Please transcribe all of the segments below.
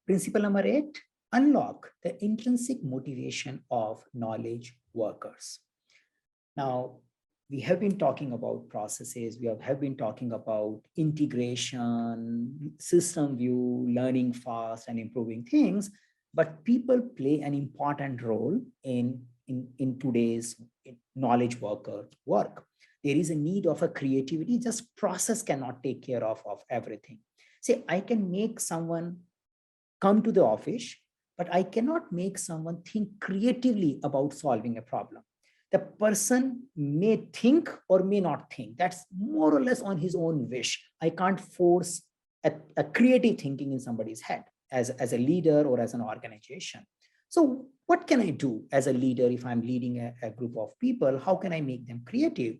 Principle number 8, unlock the intrinsic motivation of knowledge workers. Now, we have been talking about processes, we have been talking about integration, system view, learning fast and improving things, but people play an important role in today's knowledge worker work. There is a need of a creativity, just process cannot take care of everything. Say, I can make someone come to the office, but I cannot make someone think creatively about solving a problem. The person may think or may not think. That's more or less on his own wish. I can't force a creative thinking in somebody's head as a leader or as an organization. So what can I do as a leader if I'm leading a group of people? How can I make them creative?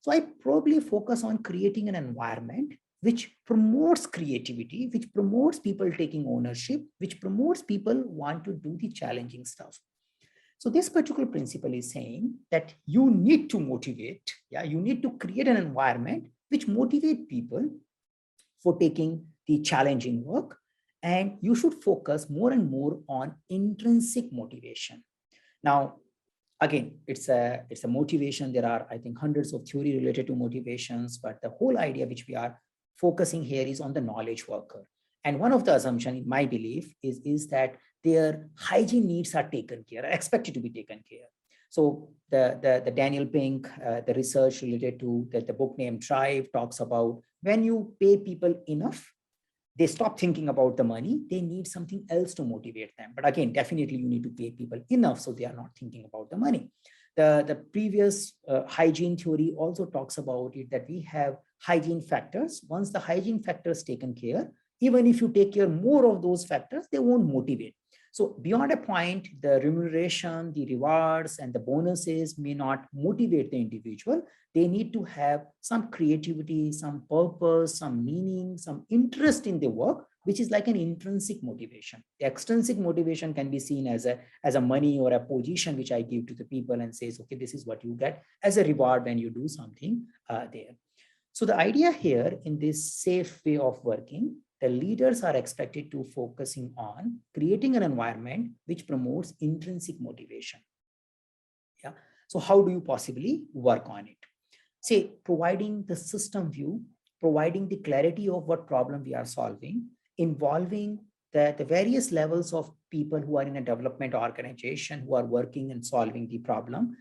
So I probably focus on creating an environment which promotes creativity, which promotes people taking ownership, which promotes people want to do the challenging stuff. So this particular principle is saying that you need to motivate, you need to create an environment which motivate people for taking the challenging work, and you should focus more and more on intrinsic motivation. Now, again, it's a motivation. There are, I think, hundreds of theory related to motivations, but the whole idea which we are focusing here is on the knowledge worker. And one of the assumptions in my belief is that their hygiene needs are taken care, are expected to be taken care. So the Daniel Pink, the research related to the book named Drive talks about when you pay people enough, they stop thinking about the money, they need something else to motivate them. But again, definitely you need to pay people enough so they are not thinking about the money. The previous hygiene theory also talks about it, that we have hygiene factors. Once the hygiene factors taken care, even if you take care more of those factors, they won't motivate. So beyond a point, the remuneration, the rewards, and the bonuses may not motivate the individual. They need to have some creativity, some purpose, some meaning, some interest in the work, which is like an intrinsic motivation. The extrinsic motivation can be seen as a money or a position which I give to the people and says, okay, this is what you get as a reward when you do something there. So the idea here in this SAFe way of working, the leaders are expected to focusing on creating an environment which promotes intrinsic motivation. Yeah. So how do you possibly work on it? Say, providing the system view, providing the clarity of what problem we are solving, involving the various levels of people who are in a development organization who are working and solving the problem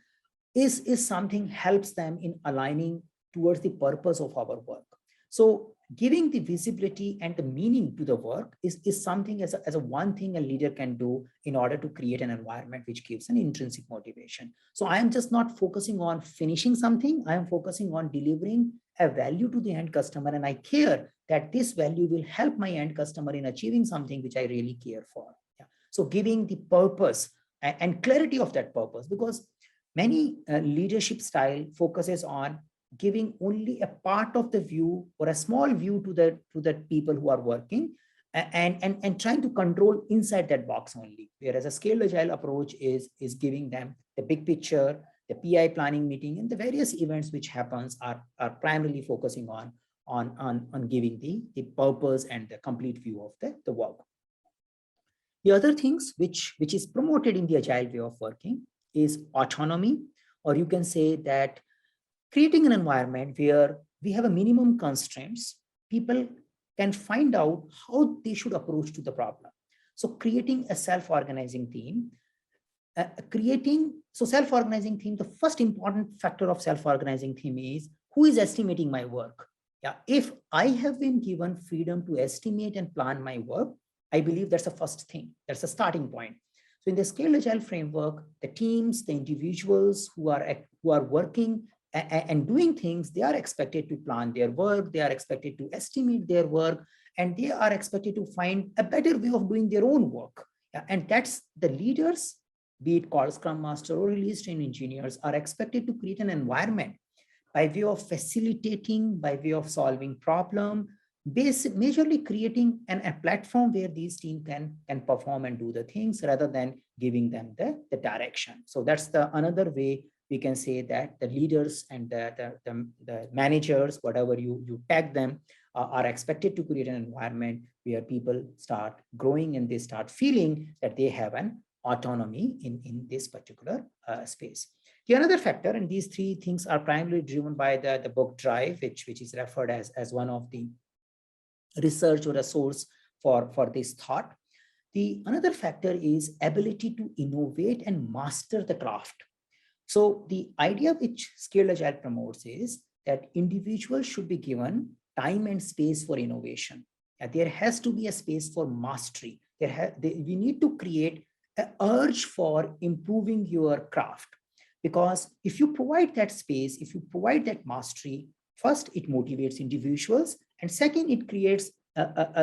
is something helps them in aligning towards the purpose of our work. So giving the visibility and the meaning to the work is something as a one thing a leader can do in order to create an environment which gives an intrinsic motivation. So I am just not focusing on finishing something. I am focusing on delivering a value to the end customer. And I care that this value will help my end customer in achieving something which I really care for. Yeah. So giving the purpose and clarity of that purpose, because many leadership style focuses on giving only a part of the view or a small view to the people who are working and trying to control inside that box only. Whereas a scaled agile approach is giving them the big picture, the PI planning meeting, and the various events which happens are primarily focusing on giving the purpose and the complete view of the work. The other things which is promoted in the agile way of working is autonomy, or you can say that creating an environment where we have a minimum constraints, people can find out how they should approach to the problem. So creating a self-organizing team, self-organizing team, the first important factor of self-organizing team is who is estimating my work. Yeah, if I have been given freedom to estimate and plan my work, I believe that's the first thing. That's a starting point. So in the Scaled Agile framework, the teams, the individuals who are working and doing things, they are expected to plan their work, they are expected to estimate their work, and they are expected to find a better way of doing their own work. Yeah, and that's the leaders, be it called Scrum Master or release trained engineers, are expected to create an environment by way of facilitating, by way of solving problem, majorly creating a platform where these teams can perform and do the things rather than giving them the direction. So that's another way we can say that the leaders and the managers, whatever you tag them, are expected to create an environment where people start growing and they start feeling that they have an autonomy in this particular space. The another factor, and these three things are primarily driven by the book Drive, which is referred as one of the research or a source for this thought. The another factor is ability to innovate and master the craft. So the idea which Scaled Agile promotes is that individuals should be given time and space for innovation. There has to be a space for mastery. We need to create an urge for improving your craft. Because if you provide that space, if you provide that mastery, first, it motivates individuals. And second, it creates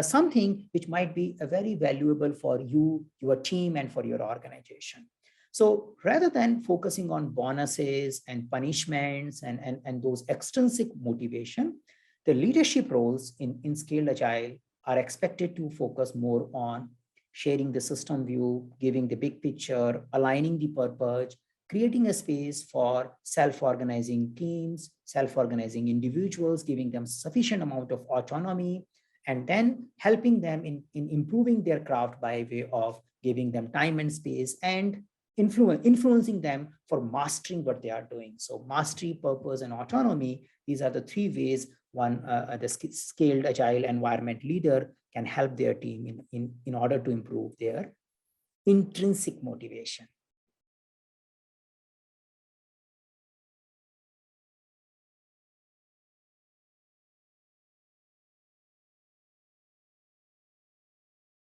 something which might be very valuable for you, your team, and for your organization. So rather than focusing on bonuses and punishments and those extrinsic motivation, the leadership roles in Scaled Agile are expected to focus more on sharing the system view, giving the big picture, aligning the purpose, creating a space for self-organizing teams, self-organizing individuals, giving them sufficient amount of autonomy, and then helping them in improving their craft by way of giving them time and space and influencing them for mastering what they are doing. So mastery, purpose, and autonomy, these are the three ways the Scaled Agile environment leader can help their team in order to improve their intrinsic motivation.